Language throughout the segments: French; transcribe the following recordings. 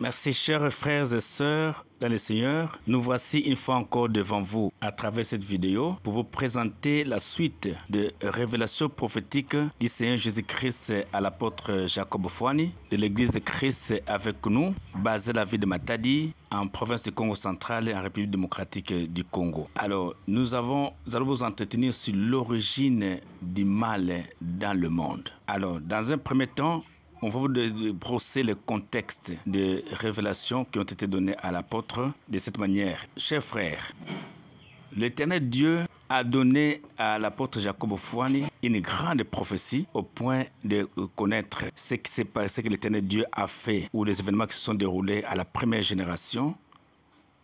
Merci chers frères et sœurs dans le Seigneur. Nous voici une fois encore devant vous à travers cette vidéo pour vous présenter la suite de révélations prophétiques du Seigneur Jésus-Christ à l'apôtre Jacob Fouani de l'église Christ avec nous, basée à la ville de Matadi, en province du Congo central et en République démocratique du Congo. Alors, nous allons vous entretenir sur l'origine du mal dans le monde. Alors, dans un premier temps, on va vous brosser le contexte de révélations qui ont été données à l'apôtre de cette manière. Chers frères, l'Éternel Dieu a donné à l'apôtre Jacob Fouani une grande prophétie au point de connaître ce qui s'est passé, que l'Éternel Dieu a fait, ou les événements qui se sont déroulés à la première génération,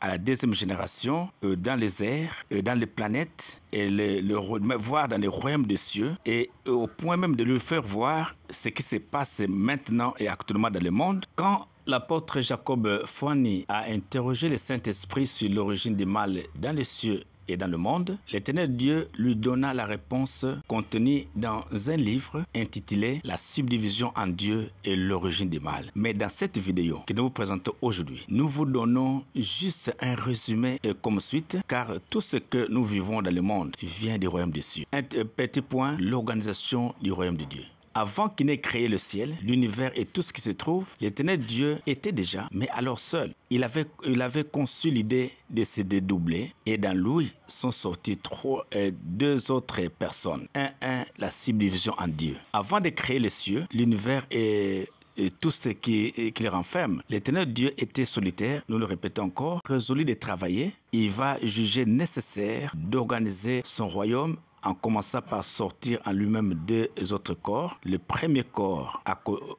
à la deuxième génération, dans les airs, dans les planètes, et voir dans les royaumes des cieux, et au point même de lui faire voir ce qui se passe maintenant et actuellement dans le monde. Quand l'apôtre Jacob Fouani a interrogé le Saint-Esprit sur l'origine du mal dans les cieux et dans le monde, l'Éternel Dieu lui donna la réponse contenue dans un livre intitulé « La subdivision en Dieu et l'origine du mal ». Mais dans cette vidéo que nous vous présentons aujourd'hui, nous vous donnons juste un résumé comme suite, car tout ce que nous vivons dans le monde vient du royaume des cieux. Un petit point, l'organisation du royaume de Dieu. Avant qu'il n'ait créé le ciel, l'univers et tout ce qui se trouve, l'Éternel Dieu était déjà, mais alors seul. Il avait conçu l'idée de se dédoubler et dans lui sont sortis deux autres personnes. La subdivision en Dieu. Avant de créer les cieux, l'univers et tout ce qui les renferme. L'Éternel Dieu était solitaire, nous le répétons encore, résolu de travailler. Il va juger nécessaire d'organiser son royaume en commençant par sortir en lui-même deux autres corps. Le premier corps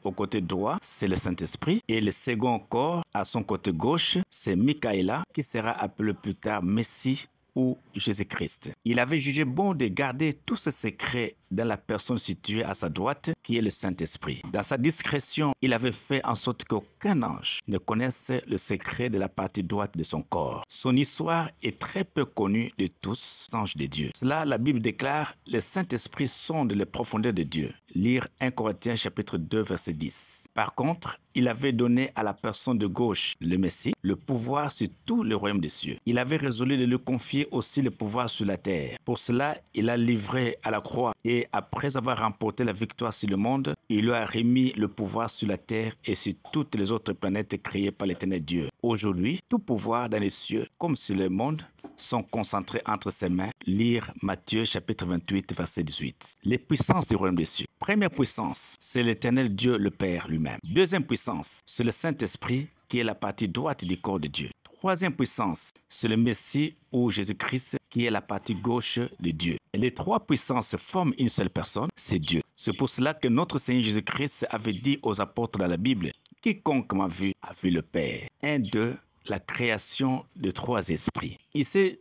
au côté droit, c'est le Saint-Esprit. Et le second corps, à son côté gauche, c'est Michaëla, qui sera appelé plus tard Messie ou Jésus-Christ. Il avait jugé bon de garder tous ses secrets dans la personne située à sa droite, qui est le Saint-Esprit. Dans sa discrétion, il avait fait en sorte qu'aucun ange ne connaisse le secret de la partie droite de son corps. Son histoire est très peu connue de tous les anges de Dieu. Cela, la Bible déclare, le Saint-Esprit sonde les profondeurs de Dieu. Lire 1 Corinthiens chapitre 2 verset 10. Par contre, il avait donné à la personne de gauche, le Messie, le pouvoir sur tout le royaume des cieux. Il avait résolu de lui confier aussi le pouvoir sur la terre. Pour cela, il a livré à la croix et après avoir remporté la victoire sur le monde, il lui a remis le pouvoir sur la terre et sur toutes les autres planètes créées par l'Éternel Dieu. Aujourd'hui, tout pouvoir dans les cieux comme sur le monde sont concentrés entre ses mains. Lire Matthieu chapitre 28 verset 18. Les puissances du royaume des cieux. Première puissance, c'est l'Éternel Dieu le Père lui-même. Deuxième puissance, c'est le Saint-Esprit qui est la partie droite du corps de Dieu. Troisième puissance, c'est le Messie ou Jésus-Christ qui est la partie gauche de Dieu. Et les trois puissances forment une seule personne, c'est Dieu. C'est pour cela que notre Seigneur Jésus-Christ avait dit aux apôtres dans la Bible, « Quiconque m'a vu a vu le Père ». 1, 2, la création de trois esprits. Il s'est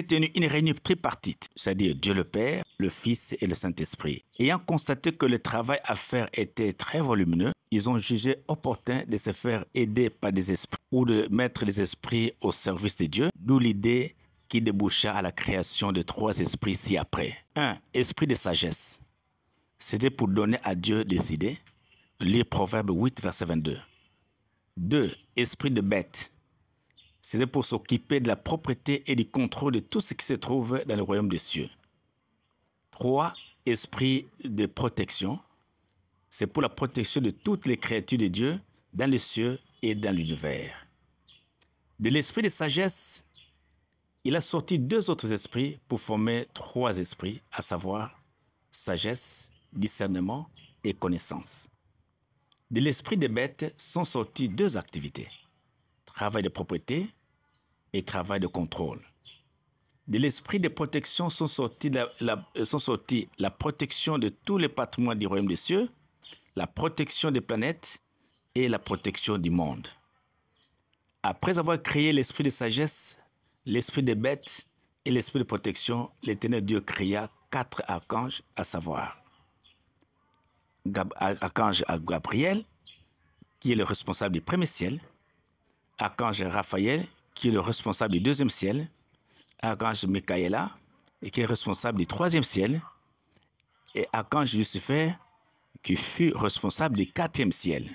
tenu une réunion tripartite, c'est-à-dire Dieu le Père, le Fils et le Saint-Esprit. Ayant constaté que le travail à faire était très volumineux, ils ont jugé opportun de se faire aider par des esprits ou de mettre les esprits au service de Dieu, d'où l'idée qui déboucha à la création de trois esprits ci-après. 1. Esprit de sagesse. C'était pour donner à Dieu des idées. Lire Proverbe 8, verset 22. 2. Esprit de bête. C'était pour s'occuper de la propriété et du contrôle de tout ce qui se trouve dans le royaume des cieux. 3. Esprit de protection. C'est pour la protection de toutes les créatures de Dieu dans les cieux et dans l'univers. De l'esprit de sagesse, il a sorti deux autres esprits pour former trois esprits, à savoir sagesse, discernement et connaissance. De l'esprit des bêtes sont sorties deux activités, travail de propriété et travail de contrôle. De l'esprit de protection sont sortis la protection de tous les patrimoines du royaume des cieux, la protection des planètes et la protection du monde. Après avoir créé l'esprit de sagesse, l'esprit des bêtes et l'esprit de protection, l'Éternel Dieu créa 4 archanges, à savoir archange Gabriel, qui est le responsable du premier ciel, archange Raphaël, qui est le responsable du deuxième ciel, archange Michaëla, qui est responsable du troisième ciel, et archange Lucifer, qui fut responsable du 4e ciel.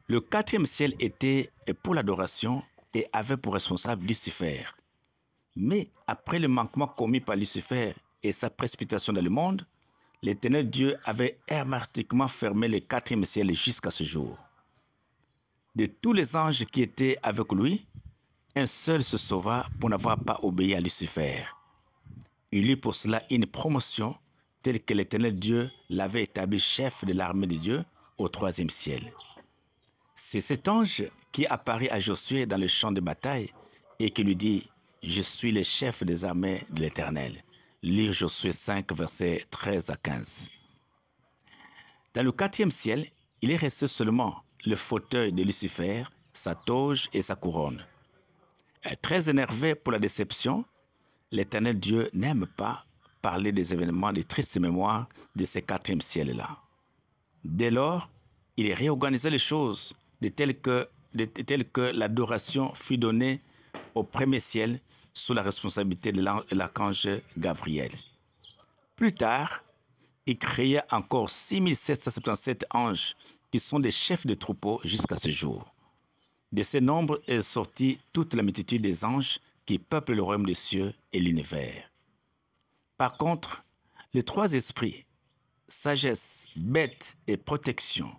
Le quatrième ciel était pour l'adoration et avait pour responsable Lucifer. Mais après le manquement commis par Lucifer et sa précipitation dans le monde, l'Éternel Dieu avait hermétiquement fermé le quatrième ciel jusqu'à ce jour. De tous les anges qui étaient avec lui, un seul se sauva pour n'avoir pas obéi à Lucifer. Il eut pour cela une promotion telle que l'Éternel Dieu l'avait établi chef de l'armée de Dieu au troisième ciel. C'est cet ange qui apparaît à Josué dans le champ de bataille et qui lui dit « Je suis le chef des armées de l'Éternel ». Lire Josué 5, versets 13 à 15. Dans le quatrième ciel, il est resté seulement le fauteuil de Lucifer, sa toge et sa couronne. Très énervé pour la déception, l'Éternel Dieu n'aime pas parler des événements de triste mémoire de ce quatrième ciel-là. Dès lors, il réorganisa les choses de telle que l'adoration fut donnée au premier ciel sous la responsabilité de l'archange Gabriel. Plus tard, il créa encore 6777 anges qui sont des chefs de troupeaux jusqu'à ce jour. De ce nombre est sortie toute la multitude des anges qui peuplent le royaume des cieux et l'univers. Par contre, les trois esprits, sagesse, bête et protection,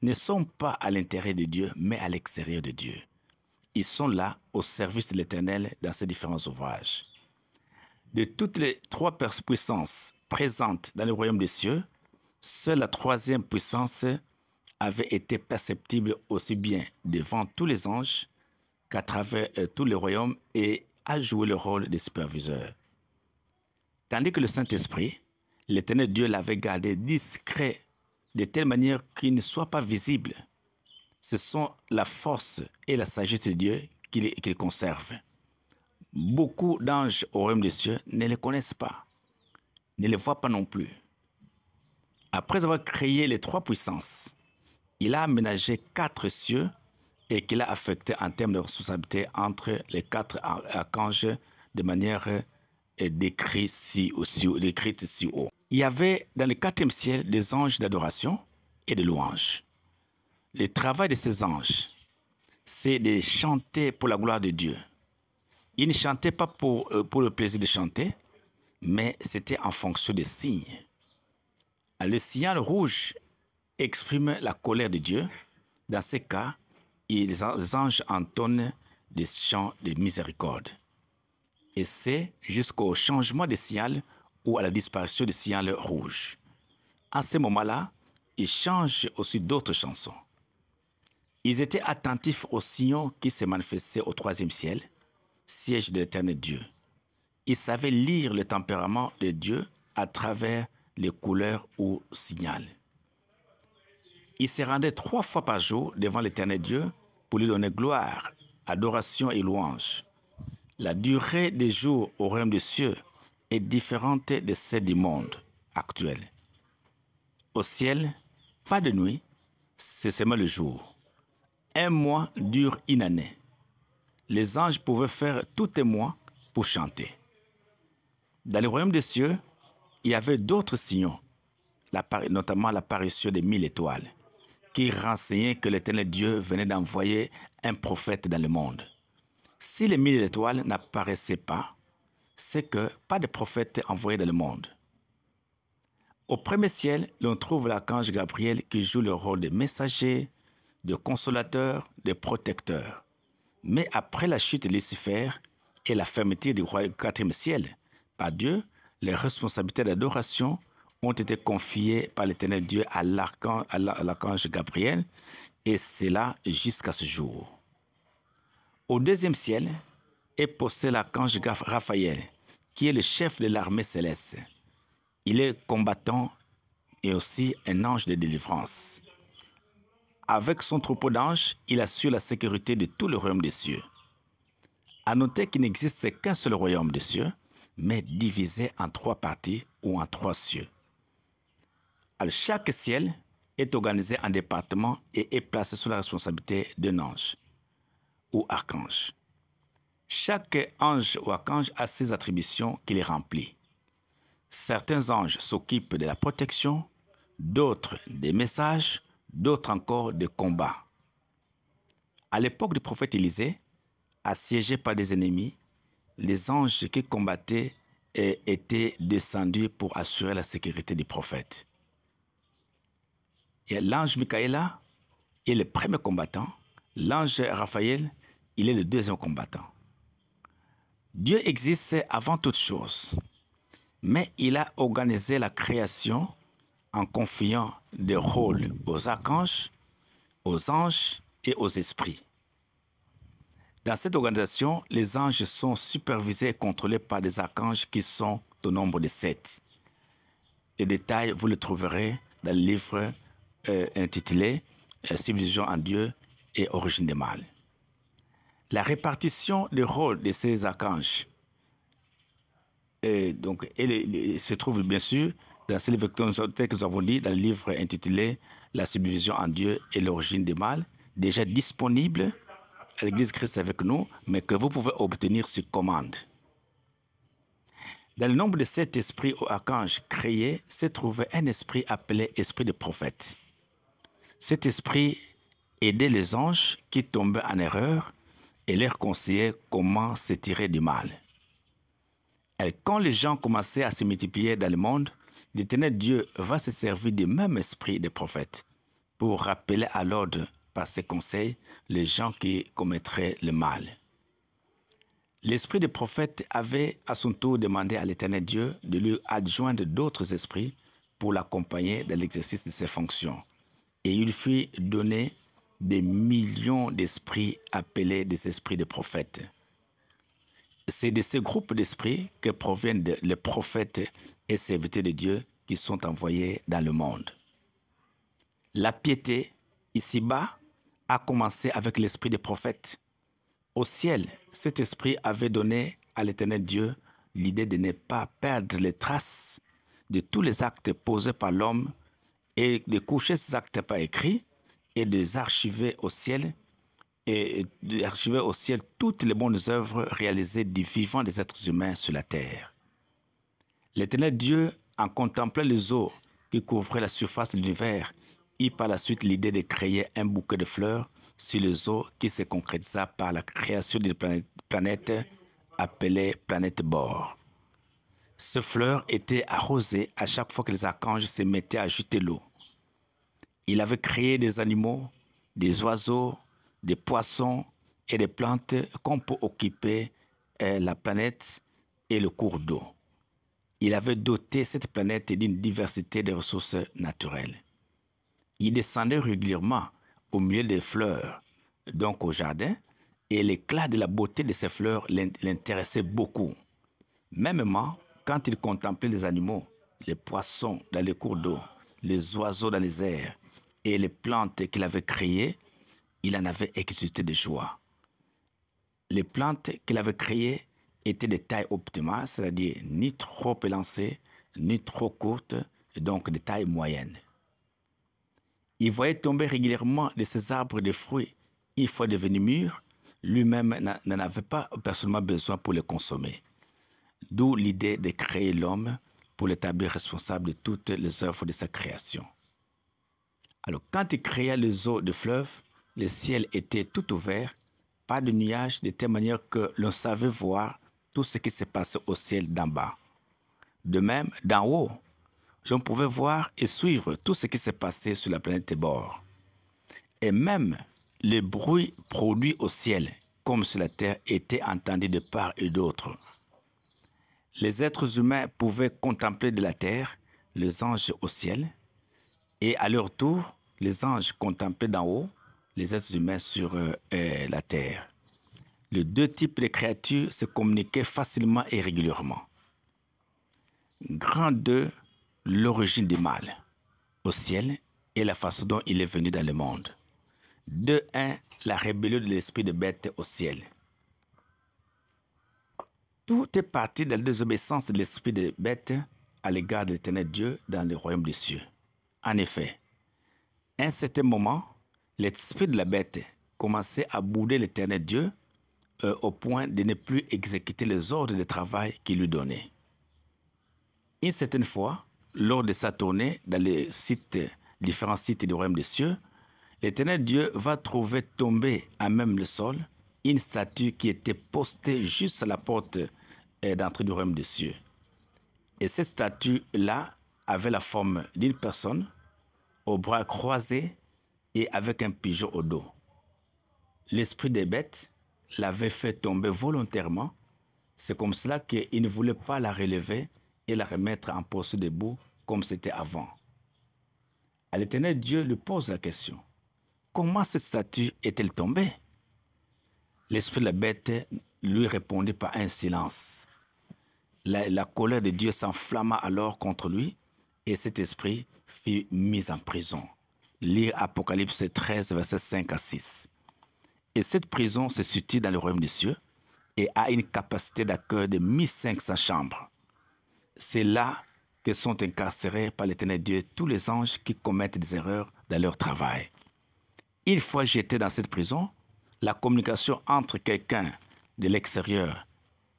ne sont pas à l'intérieur de Dieu, mais à l'extérieur de Dieu. Ils sont là au service de l'Éternel dans ses différents ouvrages. De toutes les trois puissances présentes dans le royaume des cieux, seule la troisième puissance avait été perceptible aussi bien devant tous les anges qu'à travers tous les royaumes et a joué le rôle de superviseur. Tandis que le Saint-Esprit, l'Éternel Dieu l'avait gardé discret de telle manière qu'il ne soit pas visible. Ce sont la force et la sagesse de Dieu qu'il conserve. Beaucoup d'anges au royaume des cieux ne les connaissent pas, ne les voient pas non plus. Après avoir créé les trois puissances, il a aménagé 4 cieux et qu'il a affecté en termes de responsabilité entre les 4 archanges de manière décrite si haut. Il y avait dans le 4e ciel des anges d'adoration et de louange. Le travail de ces anges, c'est de chanter pour la gloire de Dieu. Ils ne chantaient pas pour le plaisir de chanter, mais c'était en fonction des signes. Le signal rouge exprime la colère de Dieu. Dans ces cas, les anges entonnent des chants de miséricorde. Et c'est jusqu'au changement de signal ou à la disparition du signal rouge. À ce moment-là, ils changent aussi d'autres chansons. Ils étaient attentifs aux signaux qui se manifestaient au 3e ciel, siège de l'Éternel Dieu. Ils savaient lire le tempérament de Dieu à travers les couleurs ou signaux. Ils se rendaient 3 fois par jour devant l'Éternel Dieu pour lui donner gloire, adoration et louange. La durée des jours au royaume des cieux est différente de celle du monde actuel. Au ciel, pas de nuit, c'est seulement le jour. 1 mois dure une année. Les anges pouvaient faire tout un mois pour chanter. Dans le royaume des cieux, il y avait d'autres signaux, notamment l'apparition des 1000 étoiles, qui renseignaient que l'Éternel Dieu venait d'envoyer un prophète dans le monde. Si les 1000 étoiles n'apparaissaient pas, c'est que pas de prophète envoyé dans le monde. Au premier ciel, l'on trouve l'archange Gabriel qui joue le rôle de messager, de consolateur, de protecteur. Mais après la chute de Lucifer et la fermeture du 4e ciel, par Dieu, les responsabilités d'adoration ont été confiées par l'Éternel Dieu à l'archange Gabriel, et c'est là jusqu'à ce jour. Au 2e ciel est posté l'archange Raphaël, qui est le chef de l'armée céleste. Il est combattant et aussi un ange de délivrance. Avec son troupeau d'anges, il assure la sécurité de tout le royaume des cieux. À noter qu'il n'existe qu'un seul royaume des cieux, mais divisé en 3 parties ou en 3 cieux. Alors, chaque ciel est organisé en départements et est placé sous la responsabilité d'un ange ou archange. Chaque ange ou archange a ses attributions qu'il remplit. Certains anges s'occupent de la protection, d'autres des messages, d'autres encore des combats. À l'époque du prophète Élisée, assiégé par des ennemis, les anges qui combattaient étaient descendus pour assurer la sécurité du prophète. Et l'ange Michaëla est le premier combattant. L'ange Raphaël, il est le deuxième combattant. Dieu existe avant toute chose, mais il a organisé la création en confiant des rôles aux archanges, aux anges et aux esprits. Dans cette organisation, les anges sont supervisés et contrôlés par des archanges qui sont au nombre de 7. Les détails, vous les trouverez dans le livre intitulé Civilisation en Dieu et origine des mal. La répartition des rôles de ces archanges se trouve bien sûr dans ce livre que nous avons dit, dans le livre intitulé La subdivision en Dieu et l'origine des mal, déjà disponible à l'Église Christ avec nous, mais que vous pouvez obtenir sur commande. Dans le nombre de 7 esprits ou archanges créés, se trouvait un esprit appelé esprit de prophète. Cet esprit aidait les anges qui tombaient en erreur et leur conseillait comment se tirer du mal. Et quand les gens commençaient à se multiplier dans le monde, l'Éternel Dieu va se servir du même esprit des prophètes pour rappeler à l'ordre par ses conseils les gens qui commettraient le mal. L'esprit des prophètes avait à son tour demandé à l'Éternel Dieu de lui adjoindre d'autres esprits pour l'accompagner dans l'exercice de ses fonctions. Et il fut donné des millions d'esprits appelés des esprits de prophètes. C'est de ces groupes d'esprits que proviennent les prophètes et serviteurs de Dieu qui sont envoyés dans le monde. La piété, ici-bas, a commencé avec l'esprit des prophètes. Au ciel, cet esprit avait donné à l'Éternel Dieu l'idée de ne pas perdre les traces de tous les actes posés par l'homme et de coucher ces actes par écrit et de les archiver au ciel et d'archiver au ciel toutes les bonnes œuvres réalisées du vivant des êtres humains sur la terre. L'Éternel Dieu, en contemplant les eaux qui couvraient la surface de l'univers, eut par la suite l'idée de créer un bouquet de fleurs sur les eaux qui se concrétisa par la création d'une planète appelée planète Bord. Ces fleurs étaient arrosées à chaque fois que les archanges se mettaient à jeter l'eau. Il avait créé des animaux, des oiseaux, des poissons et des plantes qu'on peut occuper la planète et le cours d'eau. Il avait doté cette planète d'une diversité de ressources naturelles. Il descendait régulièrement au milieu des fleurs, donc au jardin, et l'éclat de la beauté de ces fleurs l'intéressait beaucoup. Mêmement, quand il contemplait les animaux, les poissons dans les cours d'eau, les oiseaux dans les airs et les plantes qu'il avait créées, il en avait exulté de joie. Les plantes qu'il avait créées étaient de taille optimale, c'est-à-dire ni trop élancées, ni trop courtes, donc de taille moyenne. Il voyait tomber régulièrement de ces arbres de fruits. Une fois devenus mûrs, lui-même n'en avait pas personnellement besoin pour les consommer. D'où l'idée de créer l'homme pour l'établir responsable de toutes les œuvres de sa création. Alors, quand il créa les eaux de fleuve, le ciel était tout ouvert, pas de nuages, de telle manière que l'on savait voir tout ce qui se passait au ciel d'en bas. De même, d'en haut, l'on pouvait voir et suivre tout ce qui se passait sur la planète Bord. Et même les bruits produits au ciel, comme sur la terre, étaient entendus de part et d'autre. Les êtres humains pouvaient contempler de la terre les anges au ciel, et à leur tour, les anges contemplaient d'en haut les êtres humains sur la terre. Les deux types de créatures se communiquaient facilement et régulièrement. Grand 2, l'origine du mal au ciel et la façon dont il est venu dans le monde. 2.1, la rébellion de l'esprit de bête au ciel. Tout est parti de la désobéissance de l'esprit de bête à l'égard de l'Éternel Dieu dans le royaume des cieux. En effet, à un certain moment, l'esprit de la bête commençait à bouder l'Éternel Dieu au point de ne plus exécuter les ordres de travail qu'il lui donnait. Une certaine fois, lors de sa tournée dans les différents sites du royaume des cieux, l'Éternel Dieu va trouver tomber à même le sol une statue qui était postée juste à la porte d'entrée du royaume des cieux. Et cette statue-là avait la forme d'une personne, aux bras croisés et avec un pigeon au dos. L'esprit des bêtes l'avait fait tomber volontairement. C'est comme cela qu'il ne voulait pas la relever et la remettre en poste debout comme c'était avant. À l'Éternel Dieu lui pose la question. Comment cette statue est-elle tombée? L'esprit de la bête lui répondit par un silence. La colère de Dieu s'enflamma alors contre lui et cet esprit fut mis en prison. Lire Apocalypse 13, versets 5 à 6. Et cette prison se situe dans le royaume des cieux et a une capacité d'accueil de 1500 chambres. C'est là que sont incarcérés par l'Éternel Dieu tous les anges qui commettent des erreurs dans leur travail. Une fois jetés dans cette prison, la communication entre quelqu'un de l'extérieur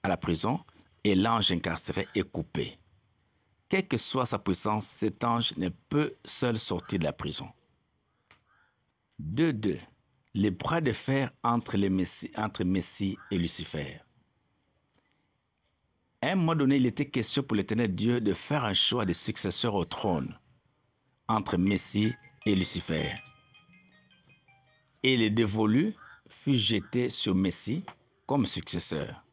à la prison et l'ange incarcéré est coupée. Quelle que soit sa puissance, cet ange ne peut seul sortir de la prison. 2.2. Les bras de fer entre Messie et Lucifer. À un moment donné, il était question pour l'Éternel Dieu de faire un choix de successeur au trône entre Messie et Lucifer. Et le dévolu fut jeté sur Messie comme successeur,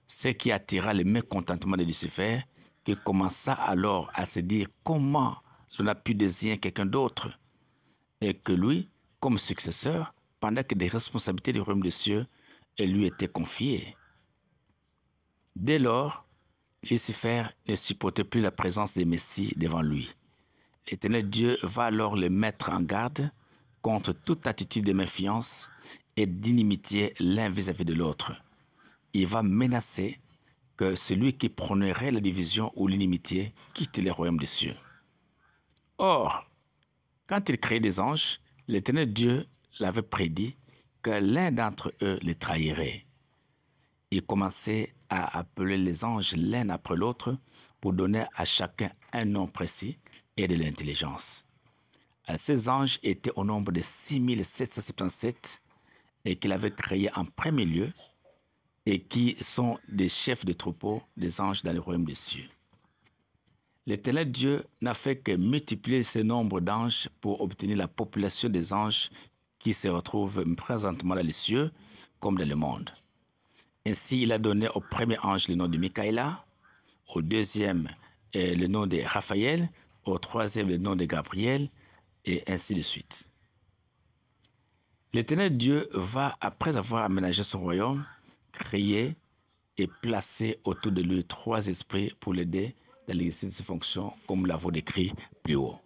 ce qui attira le mécontentement de Lucifer, qui commença alors à se dire comment on a pu désigner quelqu'un d'autre et que lui, comme successeur, pendant que des responsabilités du royaume des cieux lui étaient confiées. Dès lors, Lucifer ne supportait plus la présence des Messies devant lui. L'Éternel Dieu va alors le mettre en garde contre toute attitude de méfiance et d'inimitié l'un vis-à-vis de l'autre. Il va menacer que celui qui prônerait la division ou l'inimitié quitte le royaume des cieux. Or, quand il créait des anges, l'Éternel Dieu l'avait prédit que l'un d'entre eux les trahirait. Il commençait à appeler les anges l'un après l'autre pour donner à chacun un nom précis et de l'intelligence. Ces anges étaient au nombre de 6777 et qu'il avait créés en premier lieu et qui sont des chefs de troupeau des anges dans le royaume des cieux. L'Éternel Dieu n'a fait que multiplier ce nombre d'anges pour obtenir la population des anges qui se retrouvent présentement dans les cieux comme dans le monde. Ainsi, il a donné au premier ange le nom de Michaëla, au deuxième le nom de Raphaël, au troisième le nom de Gabriel, et ainsi de suite. L'Éternel Dieu va, après avoir aménagé son royaume, créer et placer autour de lui 3 esprits pour l'aider dans l'exercice de ses fonctions, comme nous l'avons décrit plus haut.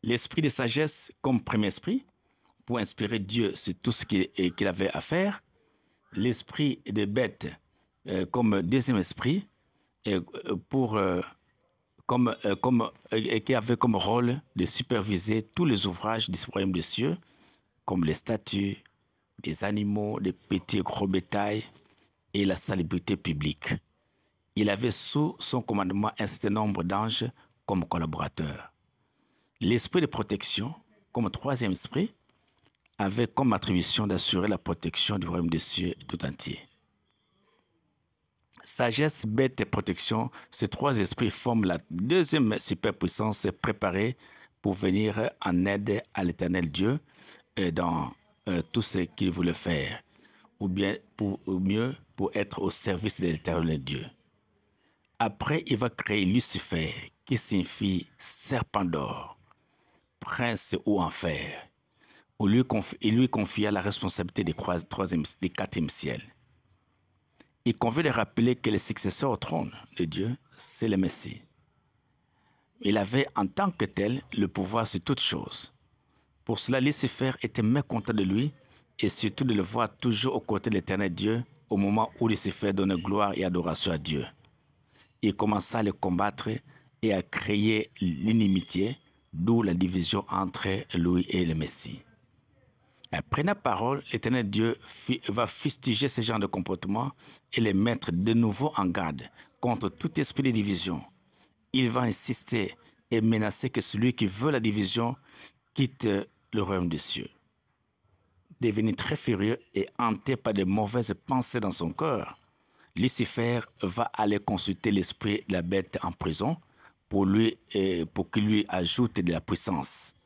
L'esprit de sagesse comme premier esprit, pour inspirer Dieu sur tout ce qu'il avait à faire. L'esprit de bête comme deuxième esprit, qui avait comme rôle de superviser tous les ouvrages du royaume des cieux, comme les statues, les animaux, les petits et gros bétail et la salubrité publique. Il avait sous son commandement un certain nombre d'anges comme collaborateurs. L'esprit de protection, comme troisième esprit, avait comme attribution d'assurer la protection du royaume des cieux tout entier. Sagesse, bête et protection, ces 3 esprits forment la deuxième superpuissance préparée pour venir en aide à l'Éternel Dieu dans tout ce qu'il voulait faire, ou mieux pour être au service de l'Éternel Dieu. Après, il va créer Lucifer, qui signifie serpent d'or, prince ou enfer. Il lui confia la responsabilité des 4e ciel. Il convient de rappeler que le successeur au trône de Dieu, c'est le Messie. Il avait en tant que tel le pouvoir sur toutes choses. Pour cela, Lucifer était mécontent de lui et surtout de le voir toujours aux côtés de l'Éternel Dieu au moment où Lucifer donnait gloire et adoration à Dieu. Il commença à le combattre et à créer l'inimitié, d'où la division entre lui et le Messie. Après la parole, l'Éternel Dieu va fustiger ce genre de comportement et les mettre de nouveau en garde contre tout esprit de division il va insister et menacer que celui qui veut la division quitte le royaume des cieux. Devenu très furieux et hanté par de mauvaises pensées dans son cœur, Lucifer va aller consulter l'esprit de la bête en prison pour qu'il lui ajoute de la puissance.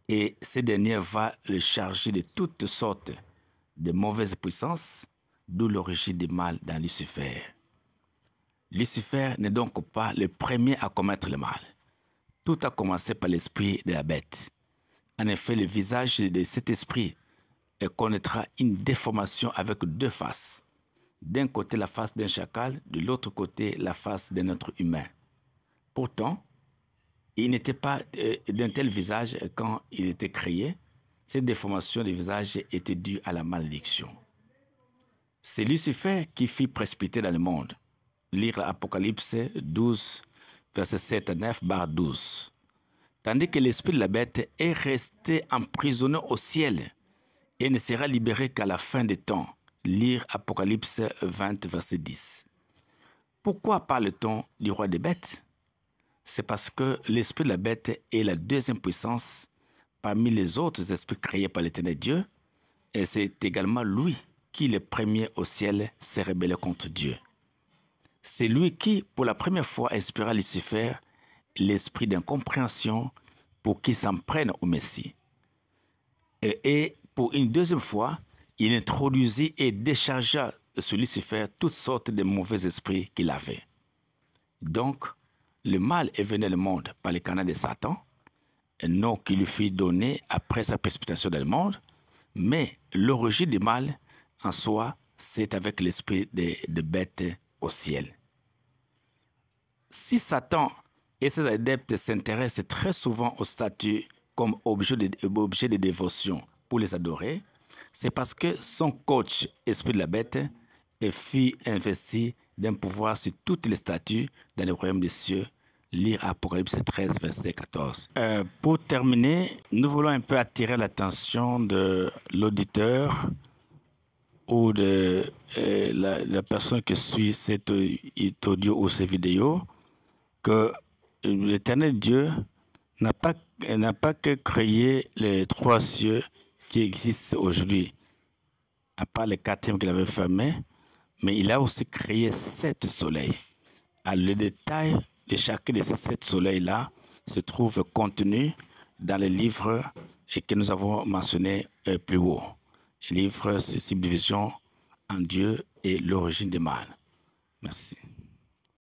Et ce dernier va le charger de toutes sortes de mauvaises puissances, d'où l'origine du mal dans Lucifer. Lucifer n'est donc pas le premier à commettre le mal. Tout a commencé par l'esprit de la bête. En effet, le visage de cet esprit connaîtra une déformation avec deux faces. D'un côté, la face d'un chacal, de l'autre côté, la face d'un être humain. Pourtant, il n'était pas d'un tel visage quand il était créé. Cette déformation du visage était due à la malédiction. C'est Lucifer qui fit précipiter dans le monde. Lire l'Apocalypse 12, versets 7 à 9, barre 12. Tandis que l'esprit de la bête est resté emprisonné au ciel et ne sera libéré qu'à la fin des temps. Lire Apocalypse 20, verset 10. Pourquoi parle-t-on du roi des bêtes? C'est parce que l'esprit de la bête est la deuxième puissance parmi les autres esprits créés par l'Éternel Dieu, et c'est également lui qui, le premier au ciel, s'est rebellé contre Dieu. C'est lui qui, pour la première fois, inspira Lucifer l'esprit d'incompréhension pour qu'il s'en prenne au Messie. Et pour une deuxième fois, il introduisit et déchargea sur Lucifer toutes sortes de mauvais esprits qu'il avait. Donc, le mal est venu au monde par le canal de Satan, un nom qui lui fut donné après sa précipitation dans le monde, mais l'origine du mal, en soi, c'est avec l'esprit de bête au ciel. Si Satan et ses adeptes s'intéressent très souvent aux statues comme objet de dévotion pour les adorer, c'est parce que son coach, esprit de la bête, fut investi d'un pouvoir sur toutes les statues dans le royaume des cieux. Lire Apocalypse 13, verset 14. Pour terminer, nous voulons un peu attirer l'attention de l'auditeur ou de la personne qui suit cet audio ou cette vidéo que l'Éternel Dieu n'a pas que créé les trois cieux qui existent aujourd'hui, à part le quatrième qu'il avait fermé, mais il a aussi créé 7 soleils. Le détail de chacun de ces 7 soleils-là se trouve contenu dans les livres que nous avons mentionnés plus haut. Les livres sur subdivision en Dieu et l'origine du mal. Merci.